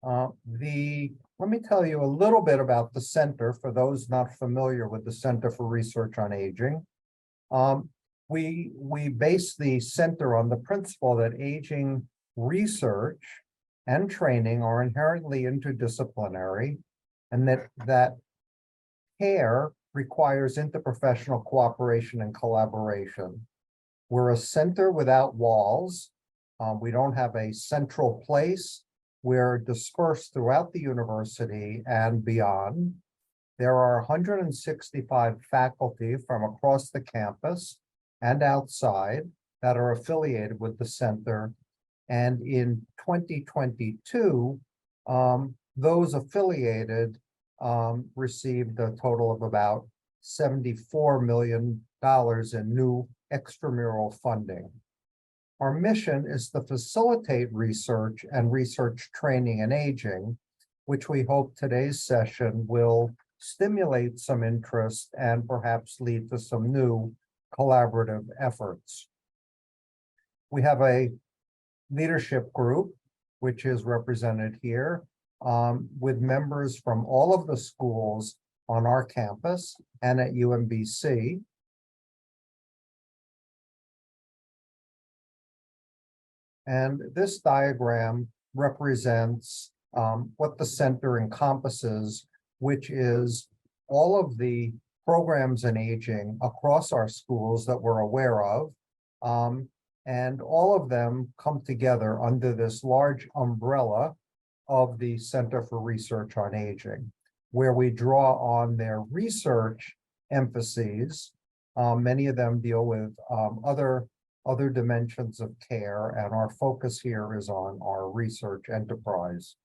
Let me tell you a little bit about the center for those not familiar with the Center for Research on Aging. We base the center on the principle that aging research and training are inherently interdisciplinary, and that care requires interprofessional cooperation and collaboration. We're a center without walls. We don't have a central place. We're dispersed throughout the university and beyond. There are 165 faculty from across the campus and outside that are affiliated with the center. And in 2022, those affiliated received a total of about $74 million in new extramural funding. Our mission is to facilitate research and research training in aging, which we hope today's session will stimulate some interest and perhaps lead to some new collaborative efforts. We have a leadership group, which is represented here, with members from all of the schools on our campus and at UMBC. And this diagram represents what the center encompasses, which is all of the programs in aging across our schools that we're aware of. And all of them come together under this large umbrella of the Center for Research on Aging, where we draw on their research emphases. Many of them deal with other dimensions of care, and our focus here is on our research enterprise.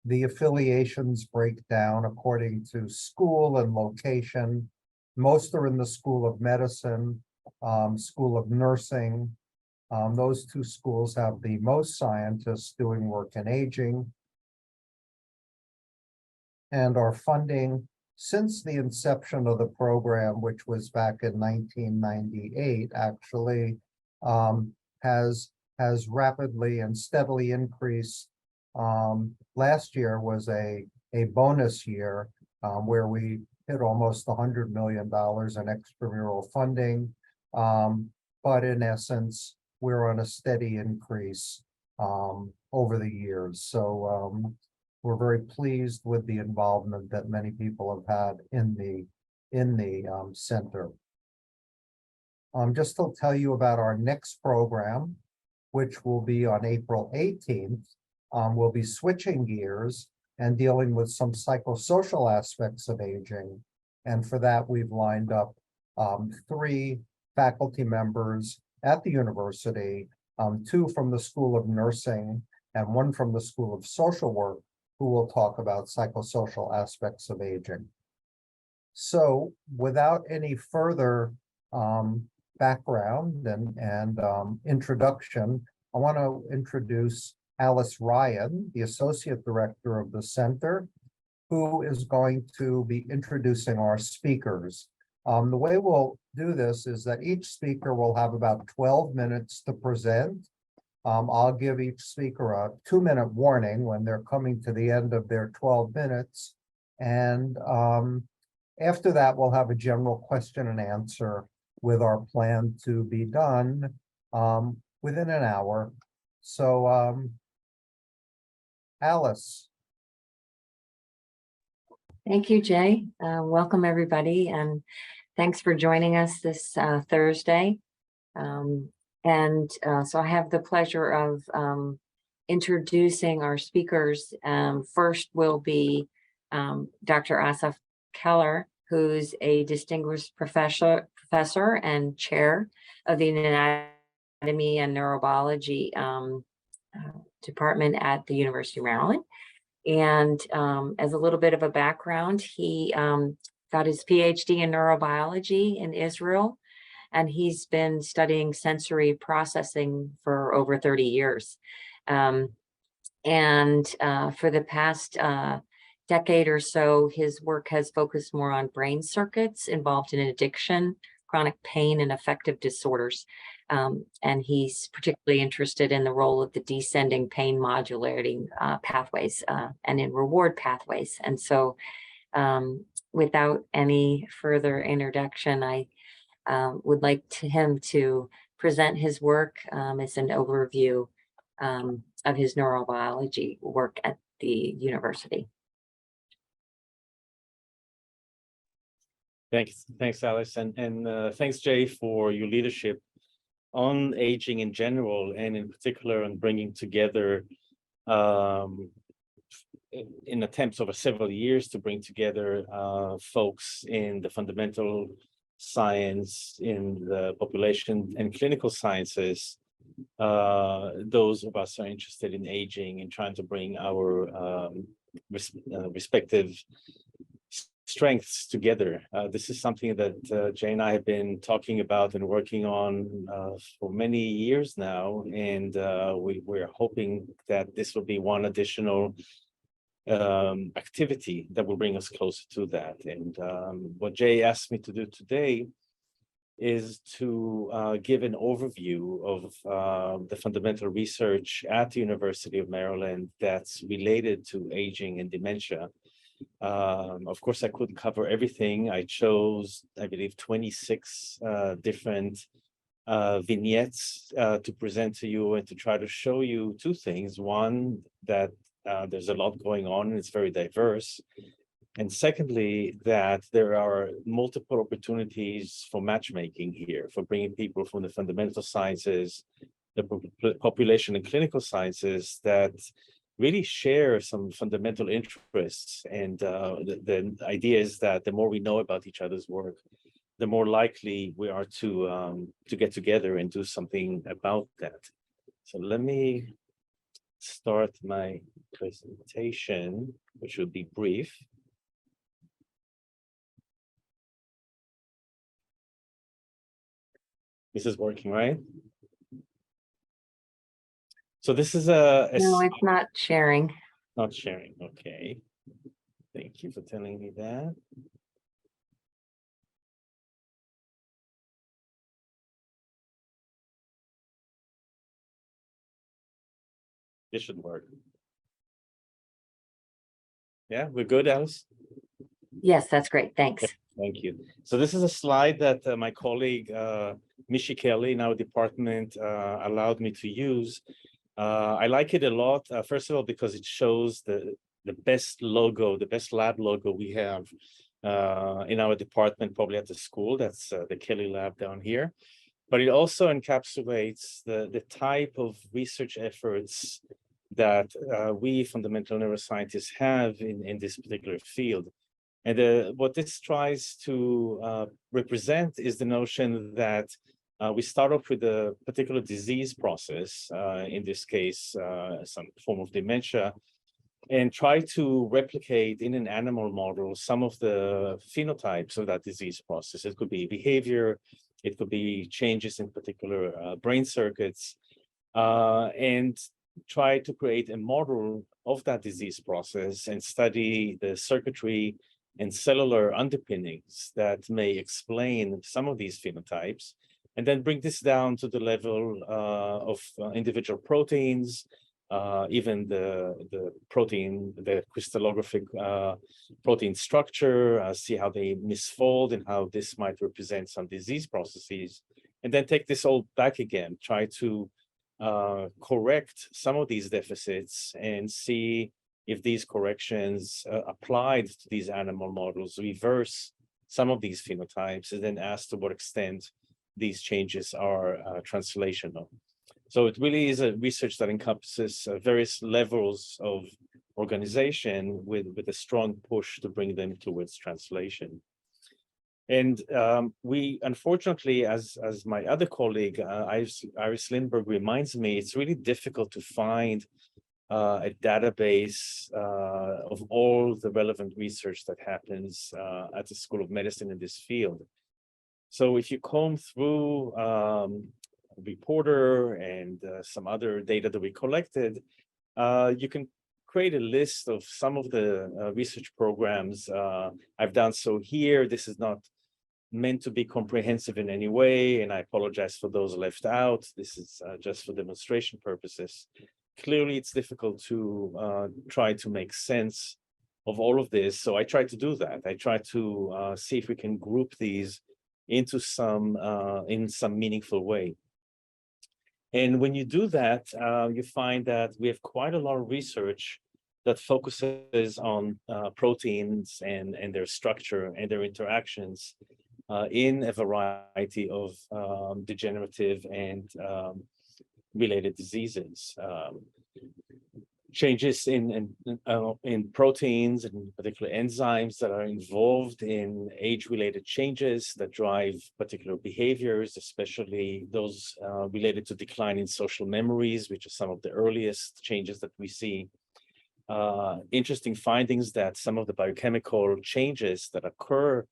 The affiliations break down according to school and location. Most are in the School of Medicine, School of Nursing. Those two schools have the most scientists doing work in aging. And our funding since the inception of the program, which was back in 1998, actually, has rapidly and steadily increased. Last year was a bonus year where we hit almost $100 million in extramural funding. But in essence, we're on a steady increase over the years. So we're very pleased with the involvement that many people have had in the center. Just to tell you about our next program, which will be on April 18th, we'll be switching gears and dealing with some psychosocial aspects of aging. And for that, we've lined up 3 faculty members at the university, 2 from the School of Nursing and 1 from the School of Social Work, who will talk about psychosocial aspects of aging. So without any further background and introduction, I want to introduce Alice Ryan, the Associate Director of the Center, who is going to be introducing our speakers. The way we'll do this is that each speaker will have about 12 minutes to present. I'll give each speaker a 2-minute warning when they're coming to the end of their 12 minutes. And after that, we'll have a general question and answer with our plan to be done within an hour. So, Alice. Thank you, Jay. Welcome, everybody, and thanks for joining us this Thursday. So I have the pleasure of introducing our speakers. First will be Dr. Asaf Keller, who's a distinguished professor and chair of the Anatomy and Neurobiology department at the University of Maryland. And as a little bit of a background, he got his PhD in neurobiology in Israel, and he's been studying sensory processing for over 30 years. For the past decade or so, his work has focused more on brain circuits involved in addiction, chronic pain, and affective disorders. And he's particularly interested in the role of the descending pain modulating pathways and in reward pathways. And so without any further introduction, I would like him to present his work as an overview of his neurobiology work at the university. Thanks, Alice, and thanks, Jay, for your leadership on aging in general, and in particular on bringing together, in attempts over several years to bring together folks in the fundamental science, in the population and clinical sciences, those of us who are interested in aging and trying to bring our respective strengths together. This is something that Jay and I have been talking about and working on for many years now, and we're hoping that this will be one additional activity that will bring us closer to that. And what Jay asked me to do today is to give an overview of the fundamental research at the University of Maryland that's related to aging and dementia. Of course, I couldn't cover everything. I chose, I believe, 26 different vignettes to present to you and to try to show you two things. One, that there's a lot going on and it's very diverse. And secondly, that there are multiple opportunities for matchmaking here, for bringing people from the fundamental sciences, the population and clinical sciences that really share some fundamental interests. And the idea is that the more we know about each other's work, the more likely we are to get together and do something about that. So let me start my presentation, which will be brief. This is working, right? So this is a No, it's not sharing. not sharing. Okay. Thank you for telling me that. This should work. Yeah, we're good, Alice? Yes, that's great. Thanks. Thank you. So this is a slide that my colleague, Mishi Kelly in our department allowed me to use. I like it a lot, first of all, because it shows the best logo, the best lab logo we have in our department, probably at the school. That's the Kelly lab down here. But it also encapsulates the type of research efforts that we fundamental neuroscientists have in this particular field. And what this tries to represent is the notion that we start off with a particular disease process, in this case, some form of dementia, and try to replicate in an animal model some of the phenotypes of that disease process. It could be behavior, it could be changes in particular brain circuits, and try to create a model of that disease process and study the circuitry and cellular underpinnings that may explain some of these phenotypes, and then bring this down to the level of individual proteins, even the protein, the crystallographic protein structure, see how they misfold and how this might represent some disease processes, and then take this all back again, try to correct some of these deficits and see if these corrections applied to these animal models reverse some of these phenotypes, and then ask to what extent these changes are translational. So it really is a research that encompasses various levels of organization with a strong push to bring them towards translation. And we, unfortunately, as my other colleague, Iris Lindberg, reminds me, it's really difficult to find a database of all the relevant research that happens at the School of Medicine in this field. So if you comb through Reporter and some other data that we collected, you can create a list of some of the research programs. I've done so here. This is not meant to be comprehensive in any way, and I apologize for those left out. This is just for demonstration purposes. Clearly, it's difficult to try to make sense of all of this. So I try to do that. I try to see if we can group these into some in some meaningful way. And when you do that, you find that we have quite a lot of research that focuses on proteins and their structure and their interactions in a variety of degenerative and related diseases. Changes in proteins and particular enzymes that are involved in age-related changes that drive particular behaviors, especially those related to decline in social memories, which are some of the earliest changes that we see. Interesting findings that some of the biochemical changes that occur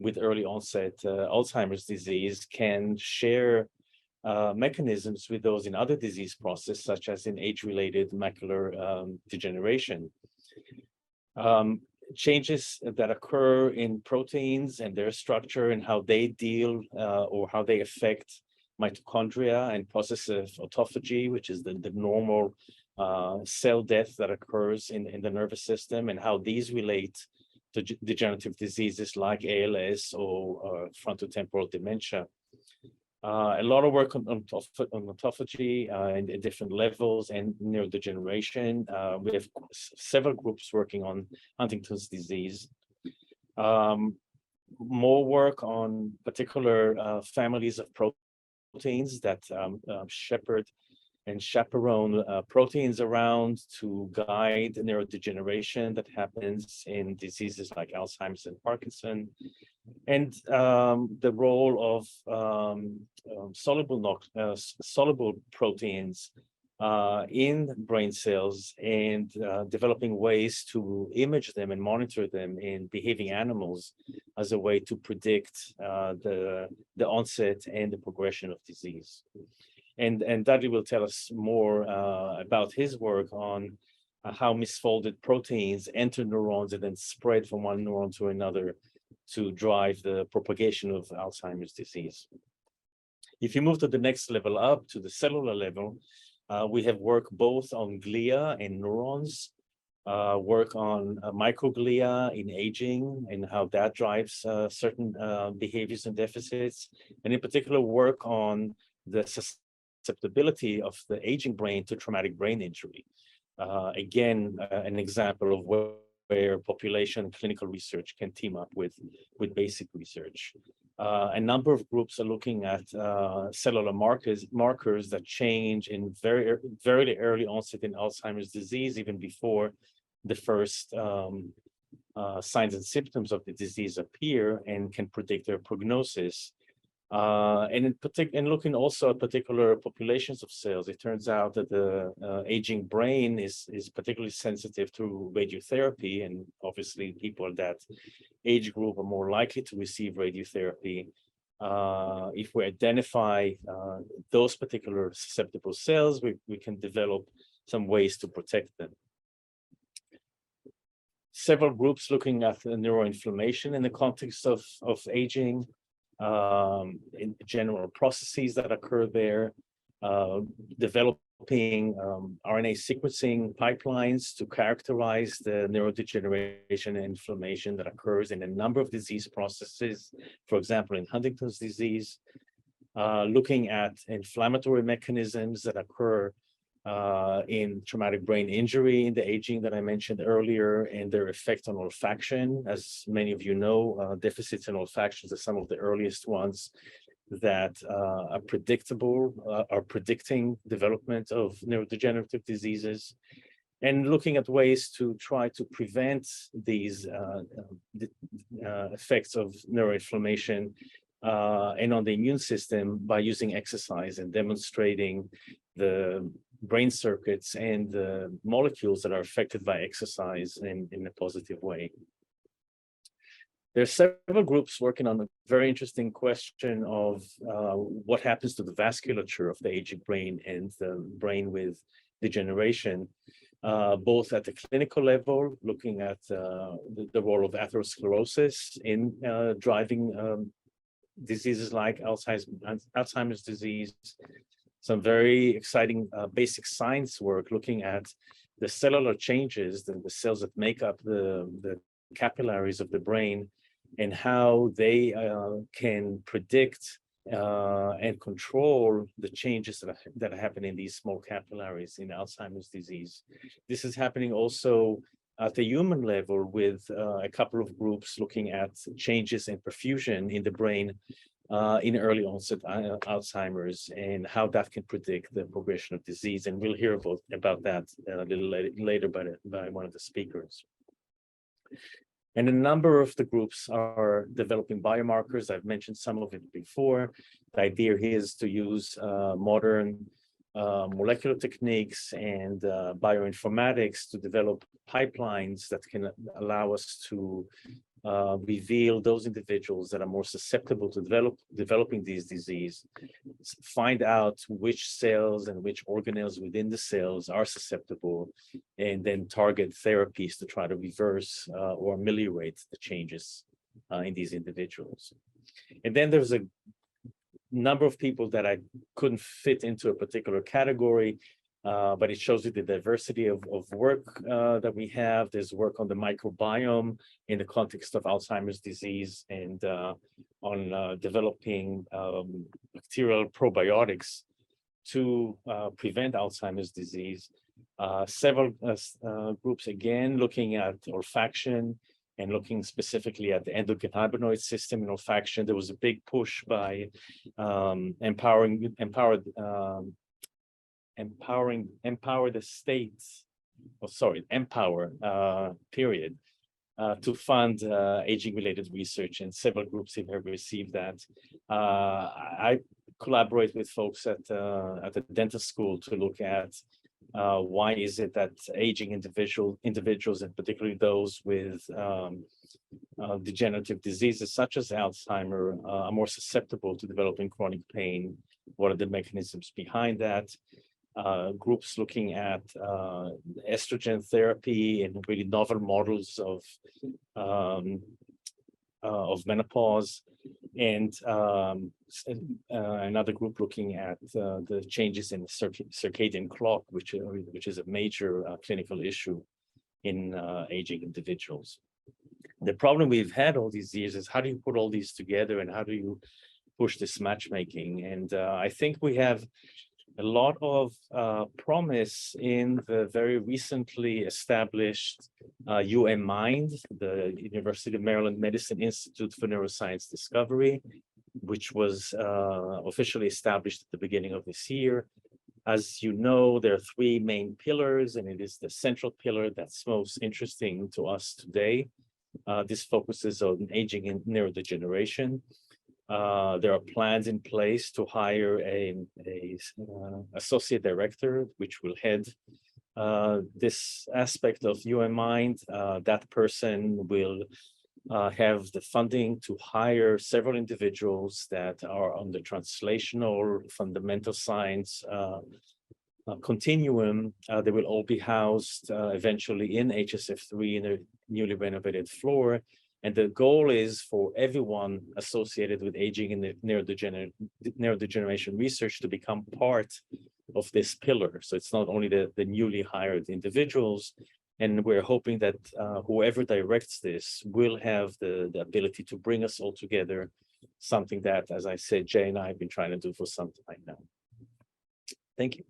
with early onset Alzheimer's disease can share mechanisms with those in other disease processes, such as in age-related macular degeneration. Changes that occur in proteins and their structure and how they deal or how they affect mitochondria and process of autophagy, which is the normal cell death that occurs in the nervous system, and how these relate to degenerative diseases like ALS or frontotemporal dementia. A lot of work on autophagy and at different levels and neurodegeneration. We have several groups working on Huntington's disease. More work on particular families of proteins that shepherd and chaperone proteins around to guide neurodegeneration that happens in diseases like Alzheimer's and Parkinson, and the role of soluble proteins in brain cells, and developing ways to image them and monitor them in behaving animals as a way to predict the onset and the progression of disease. And Dudley will tell us more about his work on how misfolded proteins enter neurons and then spread from one neuron to another to drive the propagation of Alzheimer's disease. If you move to the next level up, to the cellular level, we have work both on glia and neurons, work on microglia in aging and how that drives certain behaviors and deficits, and in particular work on the susceptibility of the aging brain to traumatic brain injury. Again, an example of where population and clinical research can team up with basic research. A number of groups are looking at cellular markers that change in very early onset in Alzheimer's disease, even before the first signs and symptoms of the disease appear, and can predict their prognosis. And looking also at particular populations of cells, it turns out that the aging brain is particularly sensitive to radiotherapy, and obviously people at that age group are more likely to receive radiotherapy. If we identify those particular susceptible cells, we can develop some ways to protect them. Several groups looking at the neuroinflammation in the context of aging, in general processes that occur there, developing RNA sequencing pipelines to characterize the neurodegeneration and inflammation that occurs in a number of disease processes, for example, in Huntington's disease, looking at inflammatory mechanisms that occur in traumatic brain injury in the aging that I mentioned earlier, and their effect on olfaction. As many of you know, deficits in olfaction are some of the earliest ones that are predicting development of neurodegenerative diseases, and looking at ways to try to prevent these effects of neuroinflammation and on the immune system by using exercise and demonstrating the brain circuits and the molecules that are affected by exercise in a positive way. There are several groups working on a very interesting question of what happens to the vasculature of the aging brain and the brain with degeneration, both at the clinical level, looking at the role of atherosclerosis in driving diseases like Alzheimer's disease, some very exciting basic science work looking at the cellular changes, the cells that make up the capillaries of the brain, and how they can predict and control the changes that happen in these small capillaries in Alzheimer's disease. This is happening also at the human level with a couple of groups looking at changes in perfusion in the brain in early onset Alzheimer's, and how that can predict the progression of disease. And we'll hear about that a little later by one of the speakers. And a number of the groups are developing biomarkers. I've mentioned some of it before. The idea here is to use modern molecular techniques and bioinformatics to develop pipelines that can allow us to reveal those individuals that are more susceptible to developing these disease, find out which cells and which organelles within the cells are susceptible, and then target therapies to try to reverse or ameliorate the changes in these individuals. And then there's a number of people that I couldn't fit into a particular category, but it shows you the diversity of work that we have. There's work on the microbiome in the context of Alzheimer's disease, and on developing bacterial probiotics to prevent Alzheimer's disease. Several groups, again, looking at olfaction and looking specifically at the endocannabinoid system in olfaction. There was a big push by empower the states, to fund aging-related research, and several groups have received that. I collaborate with folks at the dental school to look at why is it that aging individuals, and particularly those with degenerative diseases such as Alzheimer, are more susceptible to developing chronic pain. What are the mechanisms behind that? Groups looking at estrogen therapy and really novel models of menopause, and another group looking at the changes in the circadian clock, which is a major clinical issue in aging individuals. The problem we've had all these years is, how do you put all these together, and how do you push this matchmaking? And I think we have a lot of promise in the very recently established UMMind, the University of Maryland Medicine Institute for Neuroscience Discovery, which was officially established at the beginning of this year. As you know, there are three main pillars, and it is the central pillar that's most interesting to us today. This focuses on aging and neurodegeneration. There are plans in place to hire a associate director, which will head this aspect of UMMind. That person will have the funding to hire several individuals that are on the translational fundamental science continuum. They will all be housed eventually in HSF3 in a newly renovated floor. And the goal is for everyone associated with aging and neurodegeneration research to become part of this pillar. So it's not only the newly hired individuals, and we're hoping that whoever directs this will have the ability to bring us all together, something that, as I said, Jay and I have been trying to do for some time now. Thank you.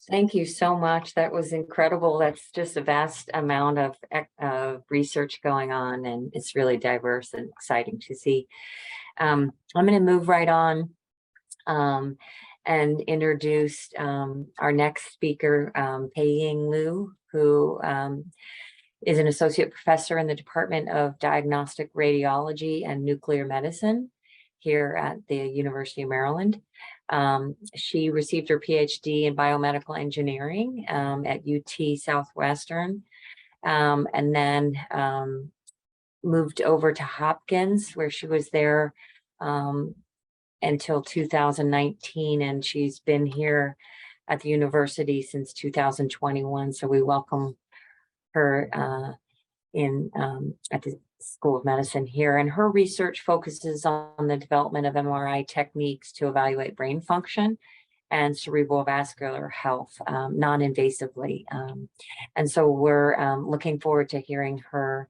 Thank you so much. That was incredible. That's just a vast amount of research going on, and it's really diverse and exciting to see. I'm going to move right on and introduce our next speaker, Peiying Liu, who is an associate professor in the Department of Diagnostic Radiology and Nuclear Medicine here at the University of Maryland. She received her PhD in biomedical engineering at UT Southwestern, and then moved over to Hopkins, where she was there until 2019, and she's been here at the university since 2021. So we welcome her at the School of Medicine here, and her research focuses on the development of MRI techniques to evaluate brain function and cerebral vascular health non-invasively. And so we're looking forward to hearing her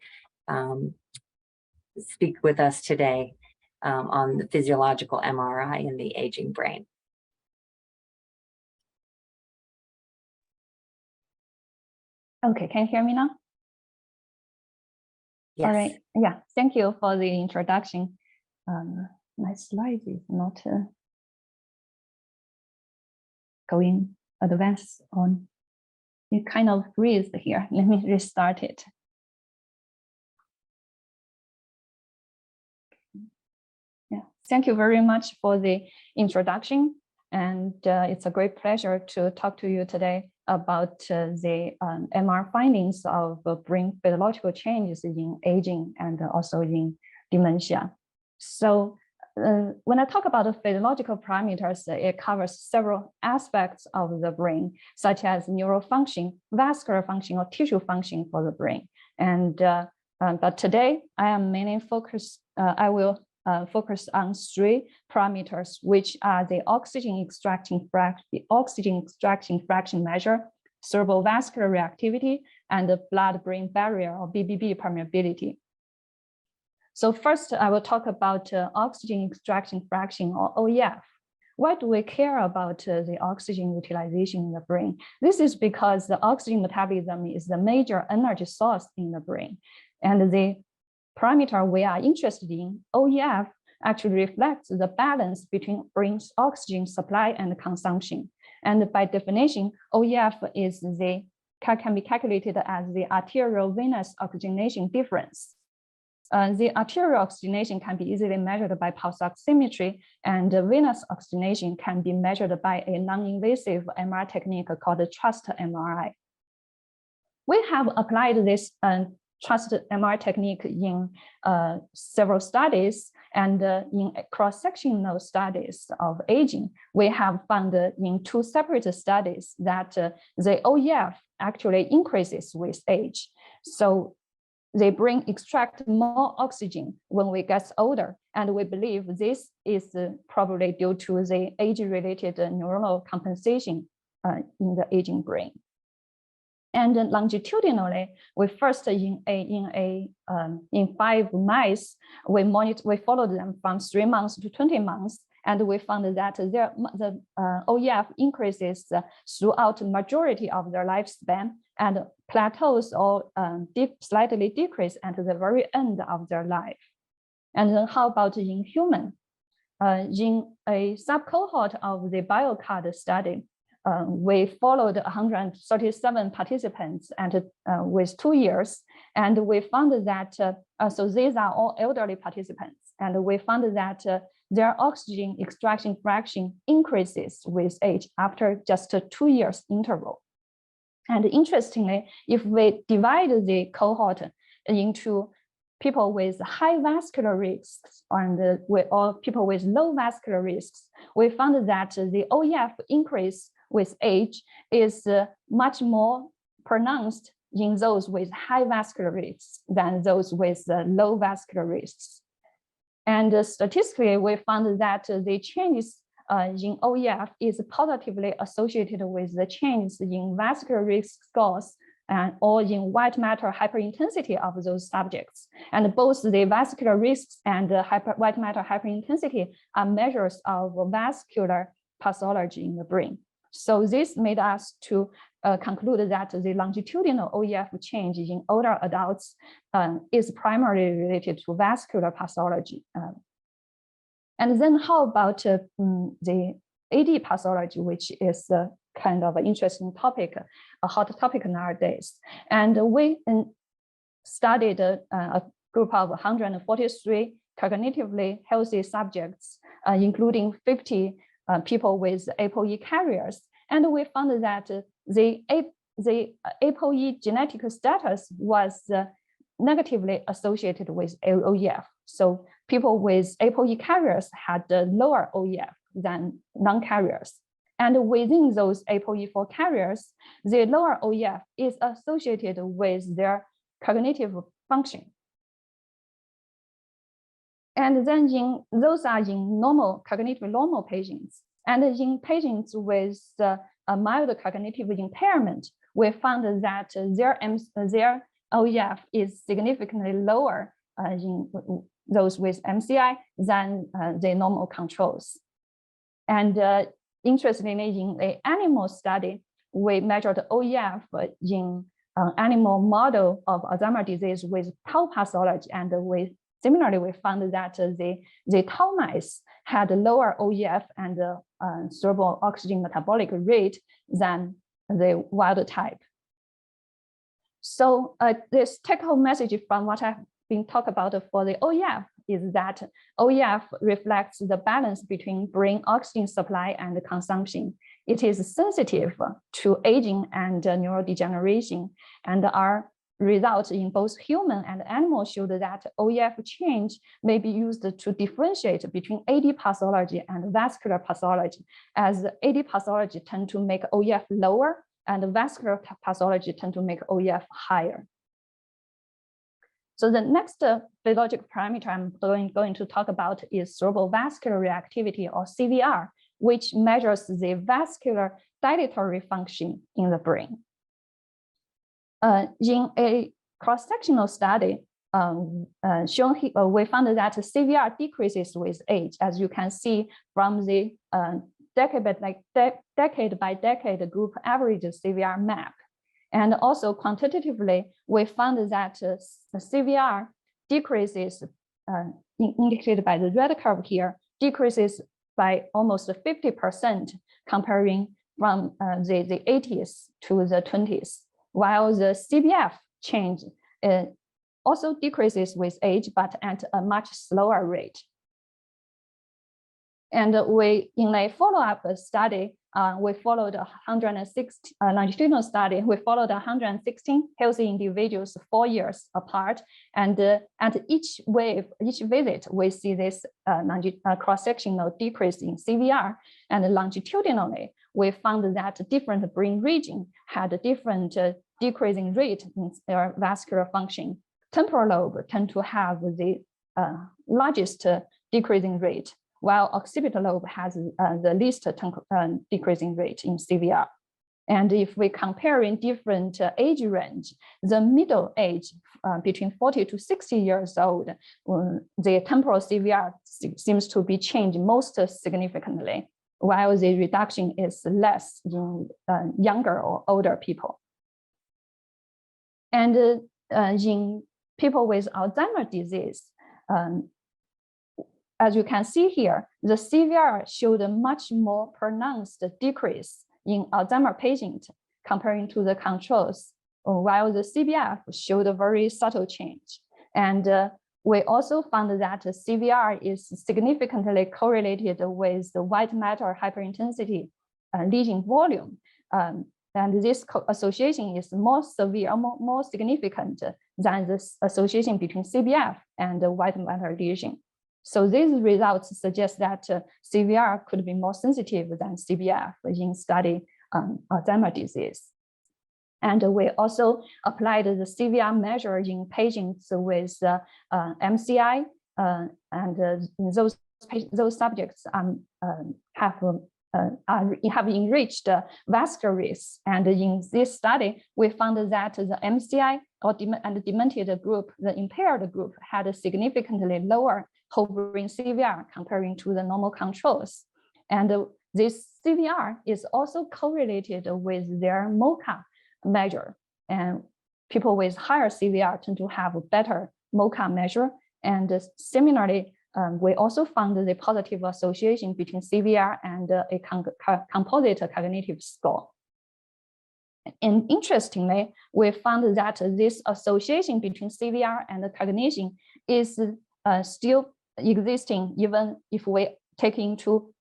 speak with us today on the physiological MRI in the aging brain. Okay, can you hear me now? Yes. All right. Yeah, thank you for the introduction. My slide is not going advanced on. It kind of freeze here. Let me restart it. Yeah, thank you very much for the introduction. And it's a great pleasure to talk to you today about the MR findings of brain physiological changes in aging and also in dementia. So when I talk about the physiological parameters, it covers several aspects of the brain, such as neural function, vascular function, or tissue function for the brain. And but today I am mainly focused. I will focus on three parameters, which are the oxygen extraction fraction measure, cerebral vascular reactivity, and the blood-brain barrier or BBB permeability. So first, I will talk about oxygen extraction fraction or OEF. Why do we care about the oxygen utilization in the brain? This is because the oxygen metabolism is the major energy source in the brain. And the parameter we are interested in, OEF, actually reflects the balance between brain's oxygen supply and consumption. And by definition, OEF can be calculated as the arterial venous oxygenation difference. The arterial oxygenation can be easily measured by pulse oximetry, and venous oxygenation can be measured by a non-invasive MR technique called the trust MRI. We have applied this trust MR technique in several studies, and in cross-sectional studies of aging, we have found in two separate studies that the OEF actually increases with age. So the brain extract more oxygen when we get older, and we believe this is probably due to the age-related neuronal compensation in the aging brain. And longitudinally, we first in 5 mice, we followed them from 3 months to 20 months, and we found that the OEF increases throughout the majority of their lifespan and plateaus or slightly decrease at the very end of their life. And then how about in human? In a subcohort of the BioCard study, we followed 137 participants and with 2 years, and we found that, so these are all elderly participants, and we found that their oxygen extraction fraction increases with age after just a 2 years interval. And interestingly, if we divide the cohort into people with high vascular risks and or people with low vascular risks, we found that the OEF increase with age is much more pronounced in those with high vascular risks than those with low vascular risks. And statistically, we found that the changes in OEF is positively associated with the changes in vascular risk scores or in white matter hyperintensity of those subjects. And both the vascular risks and white matter hyperintensity are measures of vascular pathology in the brain. So this made us to conclude that the longitudinal OEF change in older adults is primarily related to vascular pathology. And then how about the AD pathology, which is kind of an interesting topic, a hot topic nowadays. And we studied a group of 143 cognitively healthy subjects, including 50 people with ApoE carriers. And we found that the ApoE genetic status was negatively associated with OEF. So people with ApoE carriers had lower OEF than non-carriers. And within those ApoE4 carriers, the lower OEF is associated with their cognitive function. And then those are in normal, cognitively normal patients. And in patients with a mild cognitive impairment, we found that their OEF is significantly lower in those with MCI than the normal controls. And interestingly, in the animal study, we measured OEF in an animal model of Alzheimer's disease with tau pathology, and similarly, we found that the tau mice had lower OEF and cerebral oxygen metabolic rate than the wild type. So this take-home message from what I've been talking about for the OEF is that OEF reflects the balance between brain oxygen supply and consumption. It is sensitive to aging and neurodegeneration, and our results in both human and animal showed that OEF change may be used to differentiate between AD pathology and vascular pathology, as AD pathology tend to make OEF lower and vascular pathology tend to make OEF higher. So the next physiological parameter I'm going to talk about is cerebral vascular reactivity, or CVR, which measures the vascular dilatory function in the brain. In a cross-sectional study shown here, we found that CVR decreases with age, as you can see from the decade by decade group average CVR map. And also quantitatively, we found that CVR decreases, indicated by the red curve here, decreases by almost 50% comparing from the 80s to the 20s, while the CBF change also decreases with age, but at a much slower rate. And in a follow-up study, we followed 160 longitudinal study. We followed 116 healthy individuals 4 years apart, and at each visit, we see this cross-sectional decrease in CVR. And longitudinally, we found that different brain regions had a different decreasing rate in their vascular function. Temporal lobe tend to have the largest decreasing rate, while occipital lobe has the least decreasing rate in CVR. And if we compare in different age range, the middle age between 40 to 60 years old, the temporal CVR seems to be changed most significantly, while the reduction is less in younger or older people. And in people with Alzheimer's disease, as you can see here, the CVR showed a much more pronounced decrease in Alzheimer's patients comparing to the controls, while the CBF showed a very subtle change. And we also found that CVR is significantly correlated with the white matter hyperintensity lesion volume. And this association is more severe, more significant than the association between CBF and the white matter lesion. So these results suggest that CVR could be more sensitive than CBF in study Alzheimer's disease. And we also applied the CVR measure in patients with MCI, and those subjects have enriched vascular risk. And in this study, we found that the MCI and the demented group, the impaired group, had a significantly lower whole brain CVR comparing to the normal controls. And this CVR is also correlated with their MoCA measure. And people with higher CVR tend to have a better MoCA measure. And similarly, we also found the positive association between CVR and a composite cognitive score. And interestingly, we found that this association between CVR and cognition is still existing even if we take into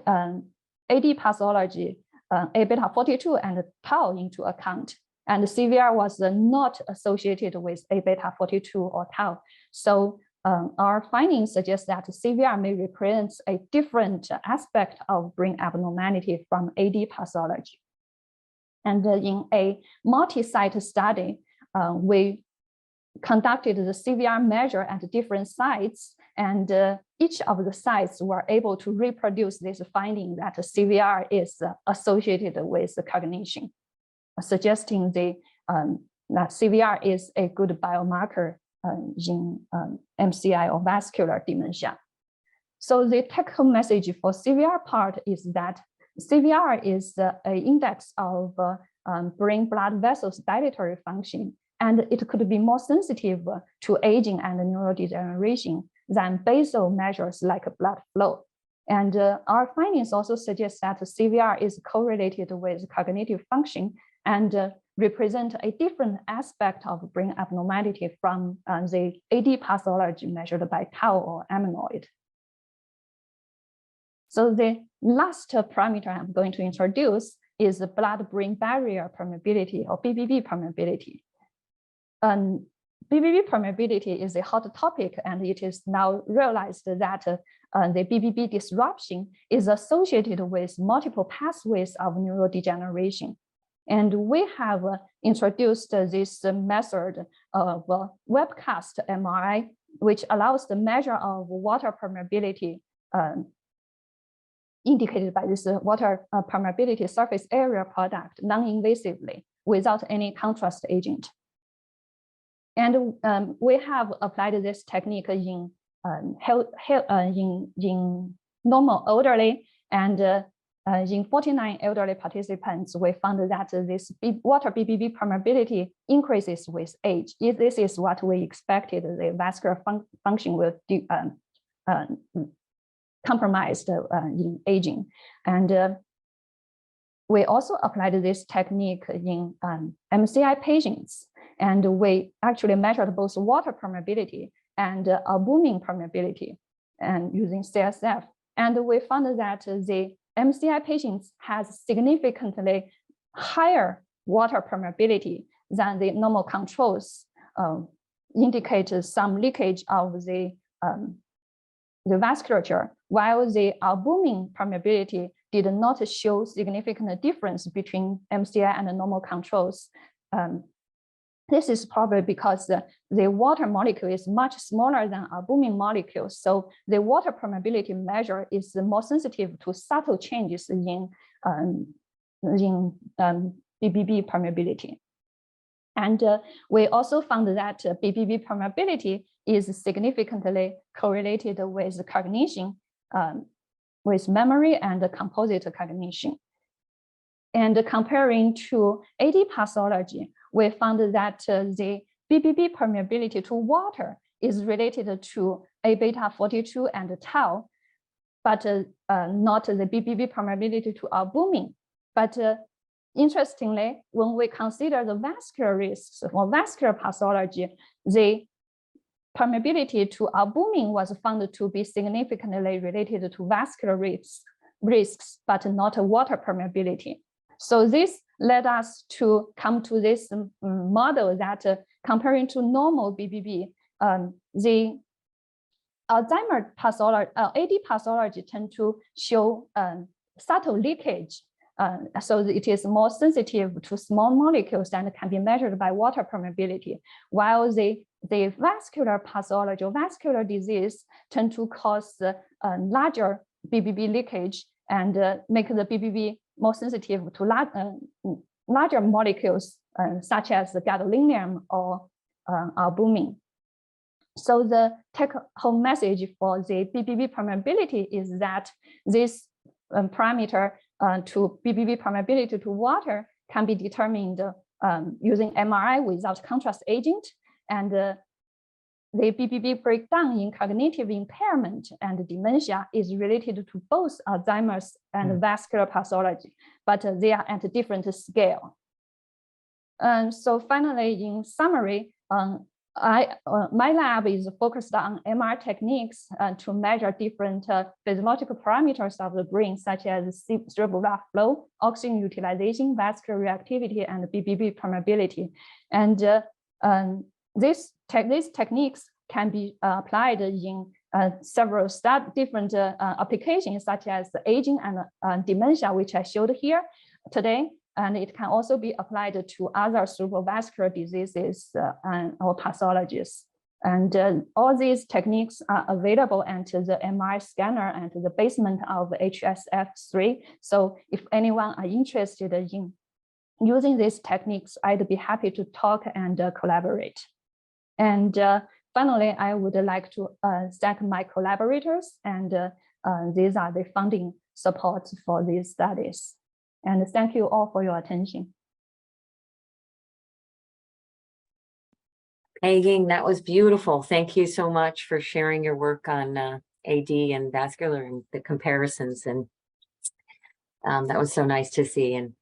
AD pathology, A-beta 42 and tau into account. And CVR was not associated with A-beta 42 or tau. So our findings suggest that CVR may represent a different aspect of brain abnormality from AD pathology. And in a multi-site study, we conducted the CVR measure at different sites And each of the sites were able to reproduce this finding that CVR is associated with cognition, suggesting that CVR is a good biomarker in MCI or vascular dementia. So the take-home message for CVR part is that CVR is an index of brain blood vessels dilatory function, and it could be more sensitive to aging and neurodegeneration than basal measures like blood flow. And our findings also suggest that CVR is correlated with cognitive function and represent a different aspect of brain abnormality from the AD pathology measured by tau or amyloid. So the last parameter I'm going to introduce is the blood-brain barrier permeability or BBB permeability. BBB permeability is a hot topic, and it is now realized that the BBB disruption is associated with multiple pathways of neurodegeneration. And we have introduced this method of webcast MRI, which allows the measure of water permeability indicated by this water permeability surface area product non-invasively without any contrast agent. And we have applied this technique in normal elderly, and in 49 elderly participants, we found that this water BBB permeability increases with age. If this is what we expected, the vascular function will compromised in aging. And we also applied this technique in MCI patients, and we actually measured both water permeability and albumin permeability and using CSF. And we found that the MCI patients has significantly higher water permeability than the normal controls, indicate some leakage of the vasculature, while the albumin permeability did not show significant difference between MCI and the normal controls. This is probably because the water molecule is much smaller than albumin molecule. So the water permeability measure is more sensitive to subtle changes in BBB permeability. And we also found that BBB permeability is significantly correlated with cognition, with memory and composite cognition. And comparing to AD pathology, we found that the BBB permeability to water is related to A-beta 42 and tau, but not the BBB permeability to albumin. But interestingly, when we consider the vascular risks or vascular pathology, the permeability to albumin was found to be significantly related to vascular risks, but not water permeability. So this led us to come to this model that comparing to normal BBB, the Alzheimer pathology, AD pathology tend to show subtle leakage. So it is more sensitive to small molecules and can be measured by water permeability, while the vascular pathology or vascular disease tend to cause larger BBB leakage and make the BBB more sensitive to larger molecules such as gadolinium or albumin. So the take-home message for the BBB permeability is that this parameter to BBB permeability to water can be determined using MRI without contrast agent, and the BBB breakdown in cognitive impairment and dementia is related to both Alzheimer's and vascular pathology, but they are at a different scale. So finally, in summary, my lab is focused on MR techniques to measure different physiological parameters of the brain, such as cerebral blood flow, oxygen utilization, vascular reactivity, and BBB permeability. And these techniques can be applied in several different applications, such as aging and dementia, which I showed here today. And it can also be applied to other cerebrovascular diseases or pathologies. And all these techniques are available into the MRI scanner and the basement of HSF3. So if anyone are interested in using these techniques, I'd be happy to talk and collaborate. And finally, I would like to thank my collaborators, and these are the funding support for these studies. And thank you all for your attention. Peiying, that was beautiful. Thank you so much for sharing your work on AD and vascular and the comparisons. And that was so nice to see. And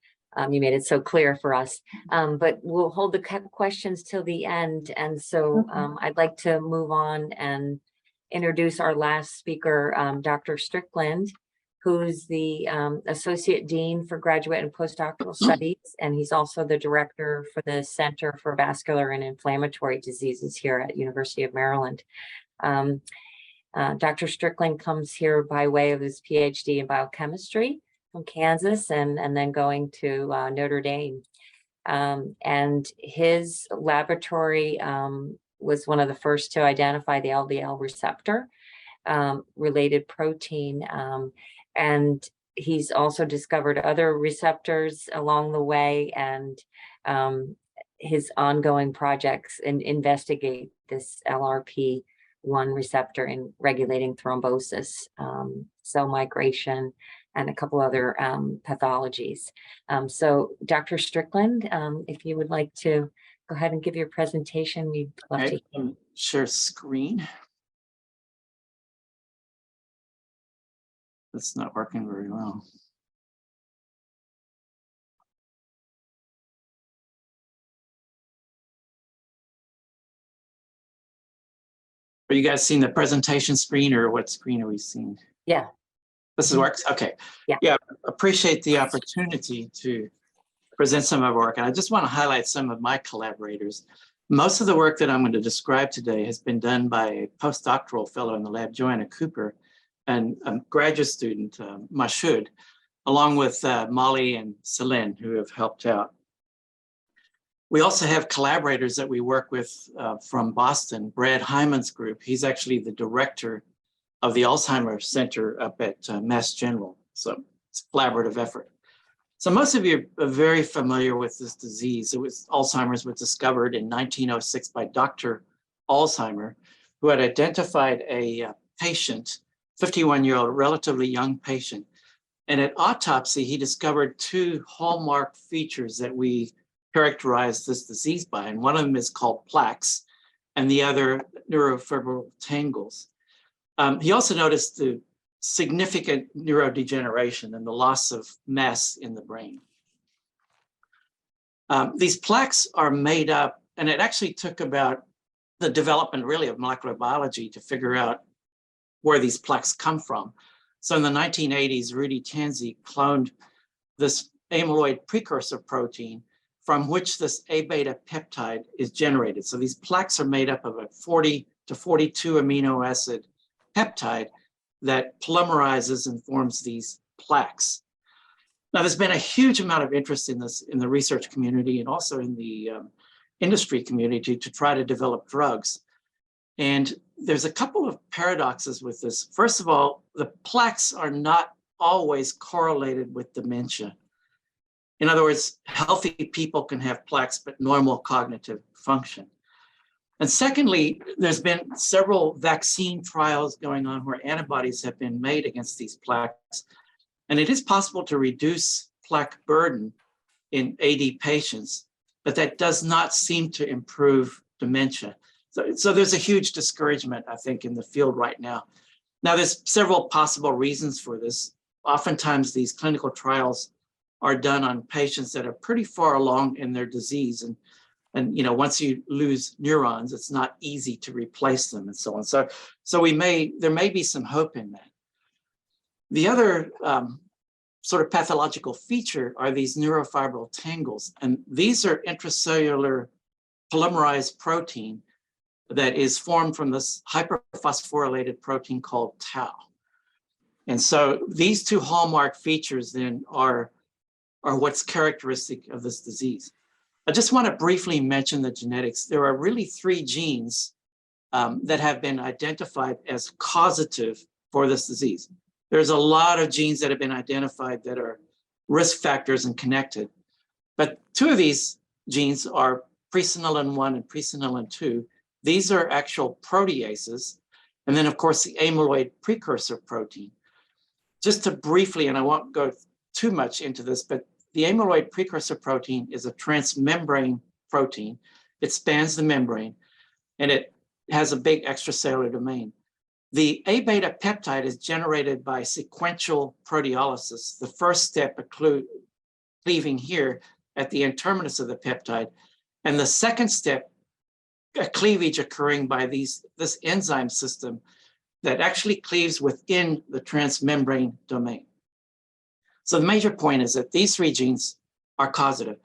you made it so clear for us. But we'll hold the questions till the end. And so I'd like to move on and introduce our last speaker, Dr. Strickland, who's the Associate Dean for Graduate and Postdoctoral Studies, and he's also the Director for the Center for Vascular and Inflammatory Diseases here at University of Maryland. Dr. Strickland comes here by way of his PhD in biochemistry from Kansas and then going to Notre Dame. And his laboratory was one of the first to identify the LDL receptor related protein. And he's also discovered other receptors along the way, and his ongoing projects and investigate this LRP1 receptor in regulating thrombosis, cell migration, and a couple other pathologies. So Dr. Strickland, if you would like to go ahead and give your presentation, we'd love to hear. Share screen. It's not working very well. Are you guys seeing the presentation screen, or what screen are we seeing? Yeah. This is works? Okay. Yeah. Appreciate the opportunity to present some of our work. And I just want to highlight some of my collaborators. Most of the work that I'm going to describe today has been done by a postdoctoral fellow in the lab, Joanna Cooper, and a graduate student, Mashud, along with Molly and Celine, who have helped out. We also have collaborators that we work with from Boston, Brad Hyman's group. He's actually the director of the Alzheimer Center up at Mass General. So it's a collaborative effort. So most of you are very familiar with this disease. Alzheimer's was discovered in 1906 by Dr. Alzheimer, who had identified a patient, 51-year-old, relatively young patient. And at autopsy, he discovered two hallmark features that we characterize this disease by. And one of them is called plaques, and the other neurofibril tangles. He also noticed the significant neurodegeneration and the loss of mass in the brain. These plaques are made up, and it actually took about the development really of molecular biology to figure out where these plaques come from. So in the 1980s, Rudy Tanzi cloned this amyloid precursor protein from which this A-beta peptide is generated. So these plaques are made up of a 40 to 42 amino acid peptide that polymerizes and forms these plaques. Now, there's been a huge amount of interest in this in the research community and also in the industry community to try to develop drugs. And there's a couple of paradoxes with this. First of all, the plaques are not always correlated with dementia. In other words, healthy people can have plaques, but normal cognitive function. And secondly, there's been several vaccine trials going on where antibodies have been made against these plaques. And it is possible to reduce plaque burden in AD patients, but that does not seem to improve dementia. So there's a huge discouragement, I think, in the field right now. Now, there's several possible reasons for this. Oftentimes, these clinical trials are done on patients that are pretty far along in their disease. And you know, once you lose neurons, it's not easy to replace them and so on. So there may be some hope in that. The other sort of pathological feature are these neurofibril tangles. And these are intracellular polymerized protein that is formed from this hyperphosphorylated protein called tau. And so these two hallmark features then are what's characteristic of this disease. I just want to briefly mention the genetics. There are really three genes that have been identified as causative for this disease. There's a lot of genes that have been identified that are risk factors and connected. But two of these genes are presenilin 1 and presenilin 2. These are actual proteases. And then, of course, the amyloid precursor protein. Just to briefly, and I won't go too much into this, but the amyloid precursor protein is a transmembrane protein. It spans the membrane, and it has a big extracellular domain. The A beta peptide is generated by sequential proteolysis. The first step cleaving here at the N-terminus of the peptide, and the second step, a cleavage occurring by this enzyme system that actually cleaves within the transmembrane domain. So the major point is that these three genes are causative.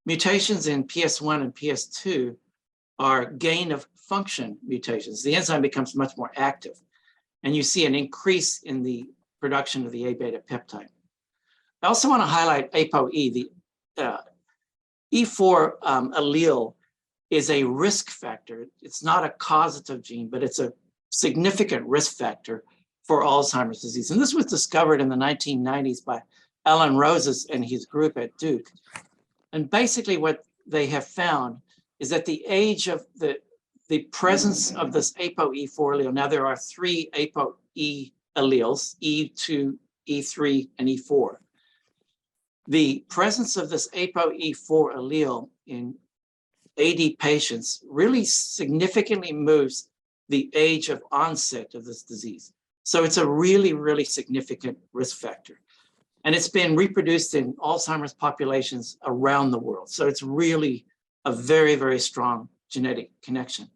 Mutations in PS1 and PS2 are gain of function mutations. The enzyme becomes much more active, and you see an increase in the production of the A beta peptide. I also want to highlight ApoE. The E4 allele is a risk factor. It's not a causative gene, but it's a significant risk factor for Alzheimer's disease. And this was discovered in the 1990s by Alan Roses and his group at Duke. And basically what they have found is that the age of the presence of this ApoE4 allele, now there are three ApoE alleles, E2, E3, and E4. The presence of this ApoE4 allele in AD patients really significantly moves the age of onset of this disease. So it's a really, really significant risk factor. And it's been reproduced in Alzheimer's populations around the world. So it's really a very, very strong genetic connection.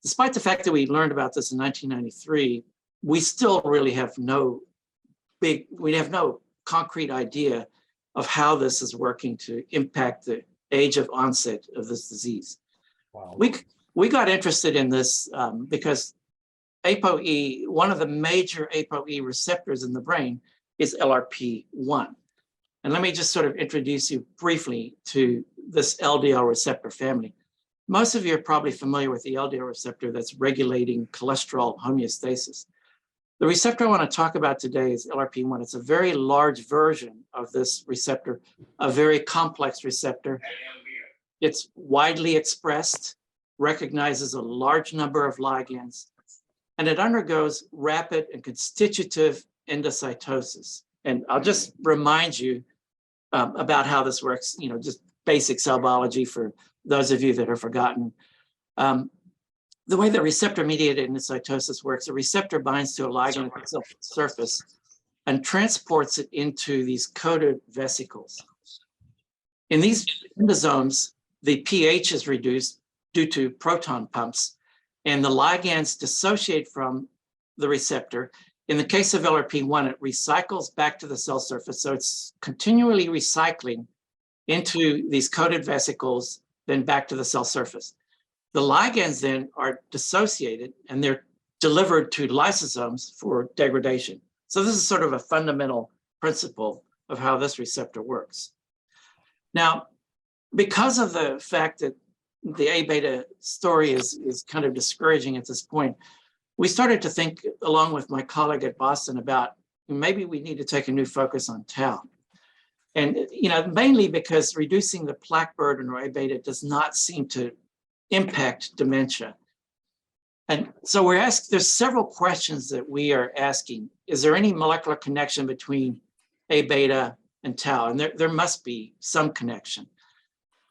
Despite the fact that we learned about this in 1993, we still really have no concrete idea of how this is working to impact the age of onset of this disease. Wow. We got interested in this because ApoE, one of the major ApoE receptors in the brain is LRP1. And let me just sort of introduce you briefly to this LDL receptor family. Most of you are probably familiar with the LDL receptor that's regulating cholesterol homeostasis. The receptor I want to talk about today is LRP1. It's a very large version of this receptor, a very complex receptor. It's widely expressed, recognizes a large number of ligands, and it undergoes rapid and constitutive endocytosis. And I'll just remind you about how this works, just basic cell biology for those of you that have forgotten. The way that receptor-mediated endocytosis works, a receptor binds to a ligand at the cell surface and transports it into these coated vesicles. In these endosomes, the pH is reduced due to proton pumps, and the ligands dissociate from the receptor. In the case of LRP1, it recycles back to the cell surface, so it's continually recycling into these coated vesicles, then back to the cell surface. The ligands then are dissociated and they're delivered to lysosomes for degradation. So this is sort of a fundamental principle of how this receptor works. Now, because of the fact that the A beta story is kind of discouraging at this point, we started to think, along with my colleague at Boston, about maybe we need to take a new focus on tau. And mainly because reducing the plaque burden or A beta does not seem to impact dementia. And so there's several questions that we are asking. Is there any molecular connection between A beta and tau? And there must be some connection.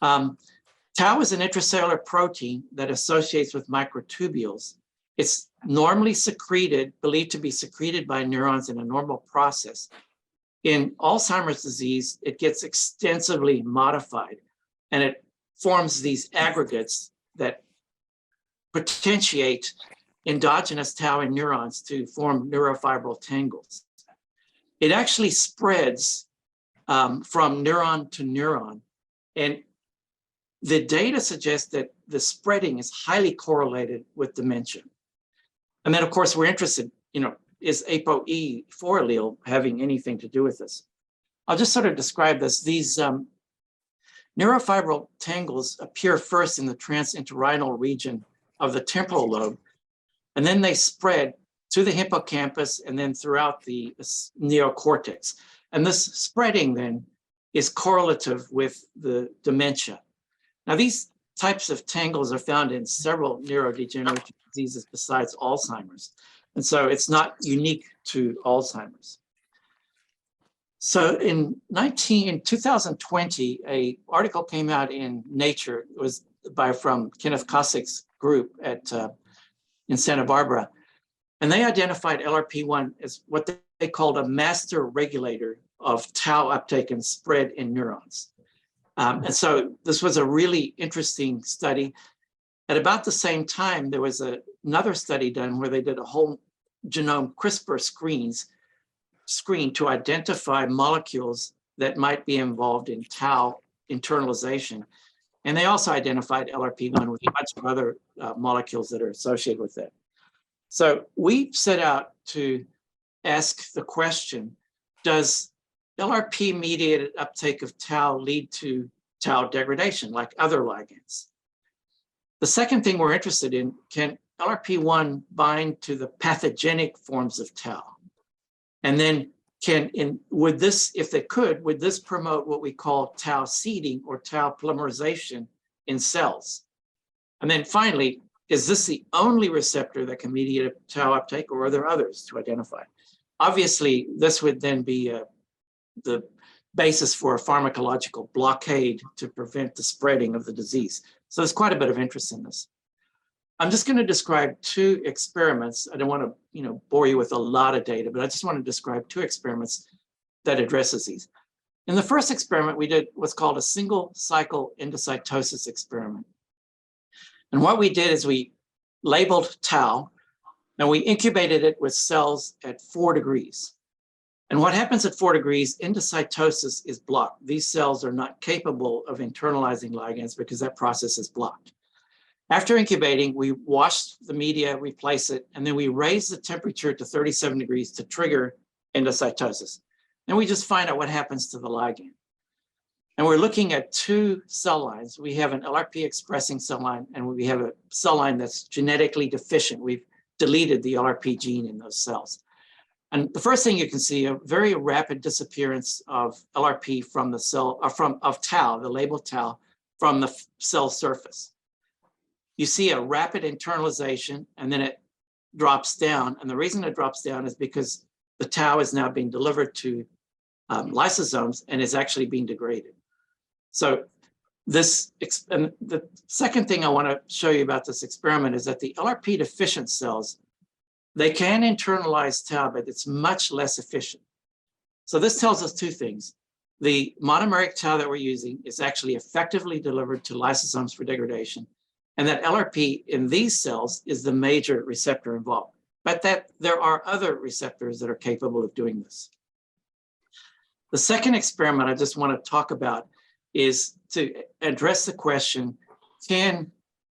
Tau is an intracellular protein that associates with microtubules. It's normally believed to be secreted by neurons in a normal process. In Alzheimer's disease, it gets extensively modified, and it forms these aggregates that potentiate endogenous tau in neurons to form neurofibril tangles. It actually spreads from neuron to neuron, and the data suggests that the spreading is highly correlated with dementia. And then, of course, we're interested, is ApoE4 allele having anything to do with this? I'll just sort of describe this. These neurofibril tangles appear first in the transentorhinal region of the temporal lobe, And then they spread to the hippocampus and then throughout the neocortex. And this spreading then is correlative with the dementia. Now, these types of tangles are found in several neurodegenerative diseases besides Alzheimer's. And so it's not unique to Alzheimer's. So in 2020, an article came out in Nature. It was from Kenneth Kosick's group in Santa Barbara. And they identified LRP1 as what they called a master regulator of tau uptake and spread in neurons. And so this was a really interesting study. At about the same time, there was another study done where they did a whole genome CRISPR screen to identify molecules that might be involved in tau internalization. And they also identified LRP1 with a bunch of other molecules that are associated with it. So we set out to ask the question, does LRP-mediated uptake of tau lead to tau degradation like other ligands? The second thing we're interested in, can LRP1 bind to the pathogenic forms of tau? And then would this, if it could, would this promote what we call tau seeding or tau polymerization in cells? And then finally, is this the only receptor that can mediate tau uptake, or are there others to identify? Obviously, this would then be the basis for a pharmacological blockade to prevent the spreading of the disease. So there's quite a bit of interest in this. I'm just going to describe two experiments. I don't want to, bore you with a lot of data, but I just want to describe two experiments that addresses these. In the first experiment, we did what's called a single cycle endocytosis experiment. And what we did is we labeled tau and we incubated it with cells at 4 degrees. And what happens at 4 degrees, endocytosis is blocked. These cells are not capable of internalizing ligands because that process is blocked. After incubating, we wash the media, replace it, and then we raise the temperature to 37 degrees to trigger endocytosis. And we just find out what happens to the ligand. And we're looking at 2 cell lines. We have an LRP expressing cell line, and we have a cell line that's genetically deficient. We've deleted the LRP gene in those cells. And the first thing you can see, a very rapid disappearance of LRP from the cell, of tau, the labeled tau, from the cell surface. You see a rapid internalization, and then it drops down. And the reason it drops down is because the tau is now being delivered to lysosomes and is actually being degraded. So and the second thing I want to show you about this experiment is that the LRP deficient cells, they can internalize tau, but it's much less efficient. So this tells us 2 things. The monomeric tau that we're using is actually effectively delivered to lysosomes for degradation, and that LRP in these cells is the major receptor involved, but that there are other receptors that are capable of doing this. The second experiment I just want to talk about is to address the question, can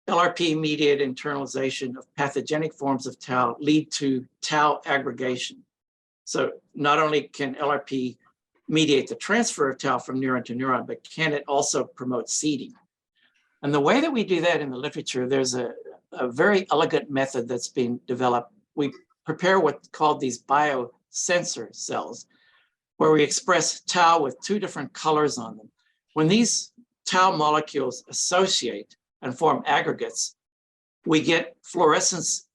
LRP-mediated internalization of pathogenic forms of tau lead to tau aggregation? So not only can LRP mediate the transfer of tau from neuron to neuron, but can it also promote seeding? And the way that we do that in the literature, there's a very elegant method that's been developed. We prepare what's called these biosensor cells, where we express tau with 2 different colors on them. When these tau molecules associate and form aggregates, we get fluorescence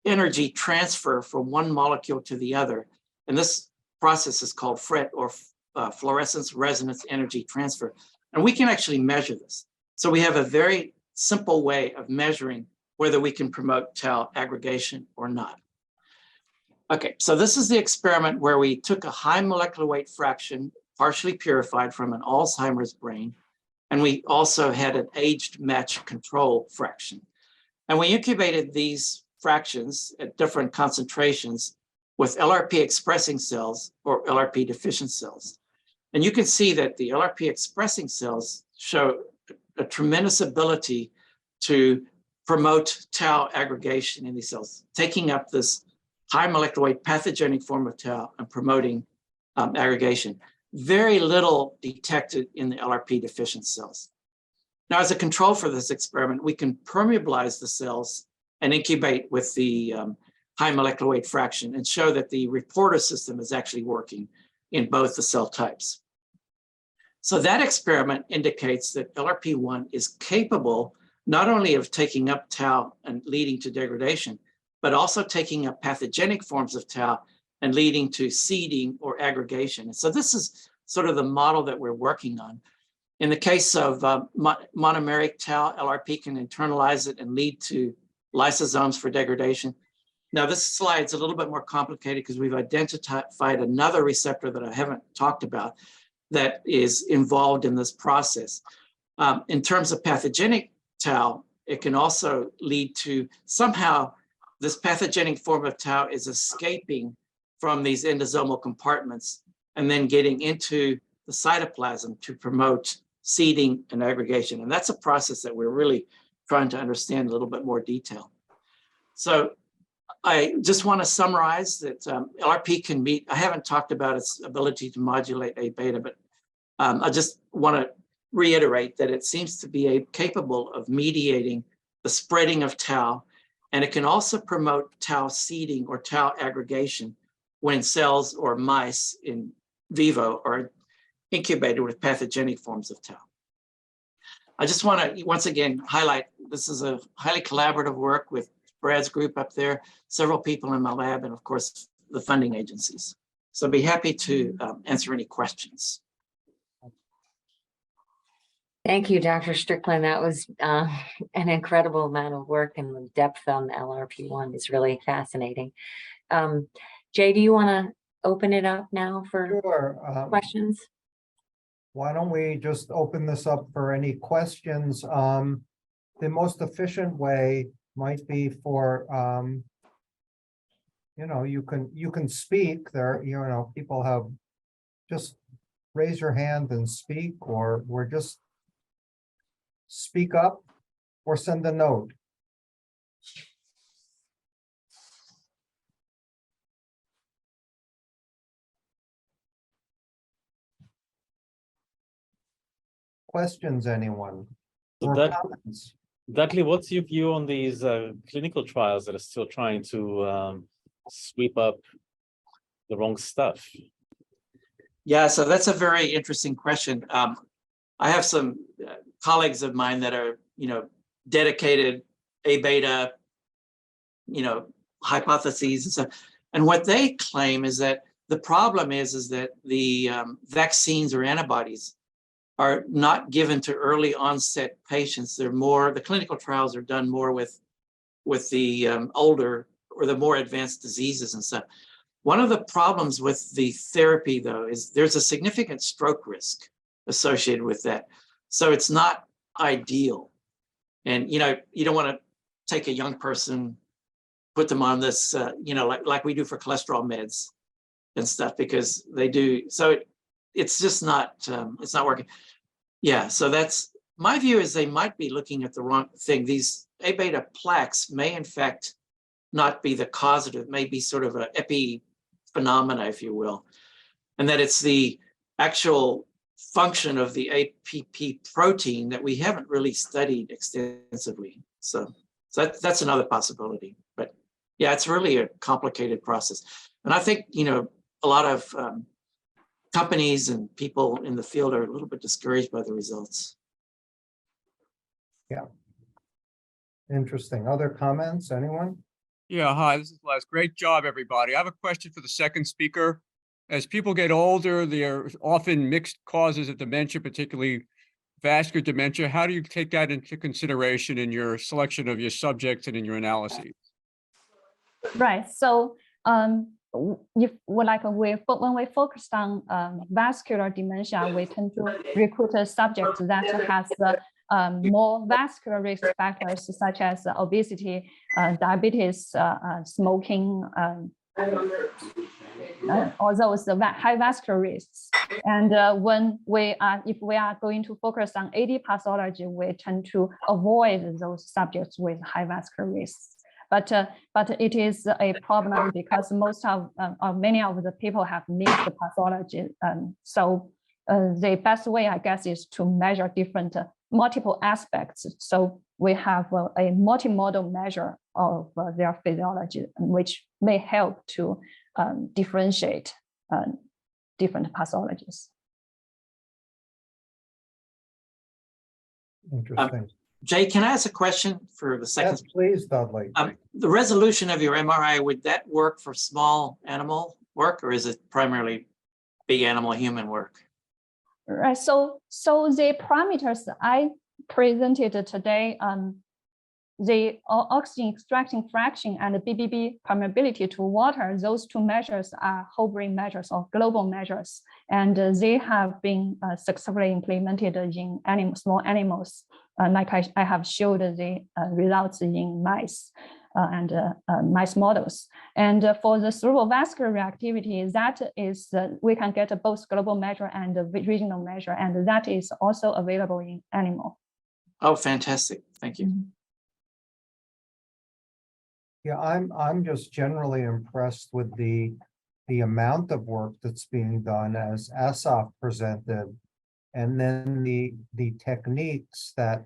energy transfer from one molecule to the other. And this process is called FRET, or fluorescence resonance energy transfer. And we can actually measure this. So we have a very simple way of measuring whether we can promote tau aggregation or not. Okay, so this is the experiment where we took a high molecular weight fraction, partially purified from an Alzheimer's brain, and we also had an aged match control fraction. And we incubated these fractions at different concentrations with LRP expressing cells or LRP deficient cells. And you can see that the LRP expressing cells show a tremendous ability to promote tau aggregation in these cells, taking up this high molecular weight pathogenic form of tau and promoting aggregation. Very little detected in the LRP deficient cells. Now, as a control for this experiment, we can permeabilize the cells and incubate with the high molecular weight fraction and show that the reporter system is actually working in both the cell types. So that experiment indicates that LRP1 is capable not only of taking up tau and leading to degradation, but also taking up pathogenic forms of tau and leading to seeding or aggregation. And so this is sort of the model that we're working on. In the case of monomeric tau, LRP can internalize it and lead to lysosomes for degradation. Now this slide's a little bit more complicated because we've identified another receptor that I haven't talked about that is involved in this process. In terms of pathogenic tau, it can also lead to somehow this pathogenic form of tau is escaping from these endosomal compartments and then getting into the cytoplasm to promote seeding and aggregation. And that's a process that we're really trying to understand in a little bit more detail. So I just want to summarize that LRP can meet, I haven't talked about its ability to modulate A beta, but I just want to reiterate that it seems to be capable of mediating the spreading of tau, and it can also promote tau seeding or tau aggregation when cells or mice in vivo are incubated with pathogenic forms of tau. I just want to once again highlight this is a highly collaborative work with Brad's group up there, several people in my lab, and of course the funding agencies. So I'd be happy to answer any questions. Thank you, Dr. Strickland. That was an incredible amount of work, and the depth on LRP1 is really fascinating. Jay, do you want to open it up now for Sure. questions? Why don't we just open this up for any questions? The most efficient way might be for, you can speak there, people have, just raise your hand and speak, or we're just speak up or send a note. Questions, anyone? So Or that, comments? Dudley, what's your view on these clinical trials that are still trying to sweep up the wrong stuff? Yeah, so that's a very interesting question. I have some colleagues of mine that are, dedicated A beta, hypotheses and stuff. And what they claim is that the problem is that the vaccines or antibodies are not given to early onset patients. They're more, the clinical trials are done more with the older or the more advanced diseases and stuff. One of the problems with the therapy, though, is there's a significant stroke risk associated with that. So it's not ideal. And, you don't want to take a young person, put them on this, like we do for cholesterol meds and stuff, because they do. So it's just not, it's not working. Yeah, so that's, my view is they might be looking at the wrong thing. These A beta plaques may in fact not be the causative, may be sort of an epiphenomena, if you will. And that it's the actual function of the APP protein that we haven't really studied extensively. So that's another possibility. But yeah, it's really a complicated process. And I think, a lot of companies and people in the field are a little bit discouraged by the results. Yeah. Interesting. Other comments, anyone? Yeah, hi, this is Les. Great job, everybody. I have a question for the second speaker. As people get older, there are often mixed causes of dementia, particularly vascular dementia. How do you take that into consideration in your selection of your subjects and in your analyses? Right. So if when we focused on vascular dementia, we tend to recruit a subject that has more vascular risk factors such as obesity, diabetes, smoking, all those high vascular risks. And if we are going to focus on AD pathology, we tend to avoid those subjects with high vascular risks. But it is a problem because many of the people have mixed pathology. So the best way, I guess, is to measure different multiple aspects. So we have a multimodal measure of their physiology, which may help to differentiate different pathologies. Interesting. Jay, can I ask a question for the second? Yes, please, Dudley. The resolution of your MRI, would that work for small animal work, or is it primarily big animal human work? Right. So the parameters I presented today, the oxygen extraction fraction and the BBB permeability to water, those two measures are whole brain measures or global measures, and they have been successfully implemented in small animals, like I have showed the results in mice and mice models. And for the cerebrovascular reactivity, that is, we can get both global measure and regional measure, and that is also available in animal. Oh, fantastic. Thank you. Yeah, I'm just generally impressed with the amount of work that's being done, as Asaf presented, and then the techniques that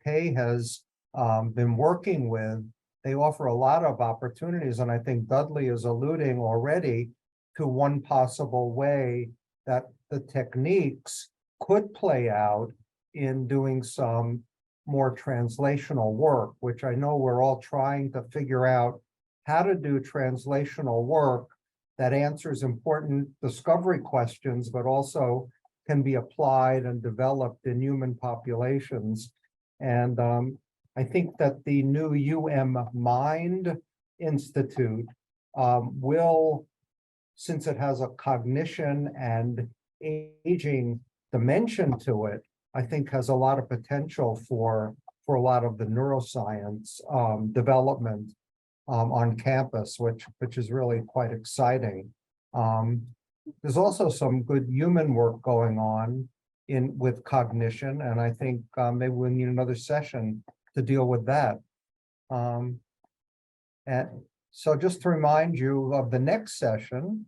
Pei has been working with. They offer a lot of opportunities, and I think Dudley is alluding already to one possible way that the techniques could play out in doing some more translational work, which I know we're all trying to figure out how to do translational work that answers important discovery questions, but also can be applied and developed in human populations. And I think that the new Mind Institute will, since it has a cognition and aging dimension to it, I think has a lot of potential for a lot of the neuroscience development on campus, which is really quite exciting. There's also some good human work going on with cognition, and I think maybe we need another session to deal with that. And so just to remind you of the next session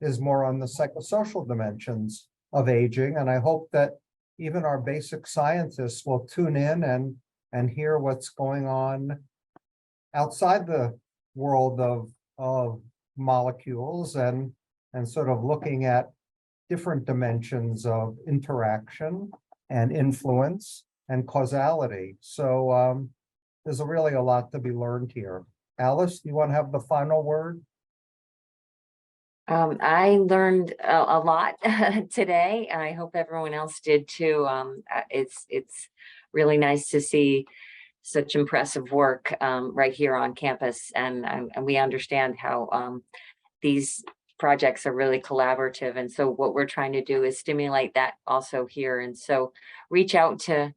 is more on the psychosocial dimensions of aging, and I hope that even our basic scientists will tune in and hear what's going on outside the world of molecules and sort of looking at different dimensions of interaction and influence and causality. So there's really a lot to be learned here. Alice, do you want to have the final word? I learned a lot today, and I hope everyone else did too. It's really nice to see such impressive work right here on campus, and we understand how these projects are really collaborative. And so what we're trying to do is stimulate that also here. And so reach out to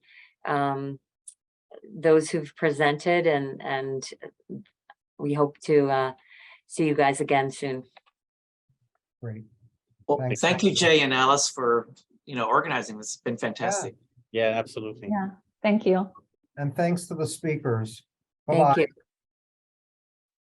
those who've presented, and we hope to see you guys again soon. Great. Well, Thanks. thank you, Jay and Alice, for organizing this. It's been fantastic. Yeah, absolutely. Yeah, thank you. And thanks to the speakers. Thank Bye-bye. you.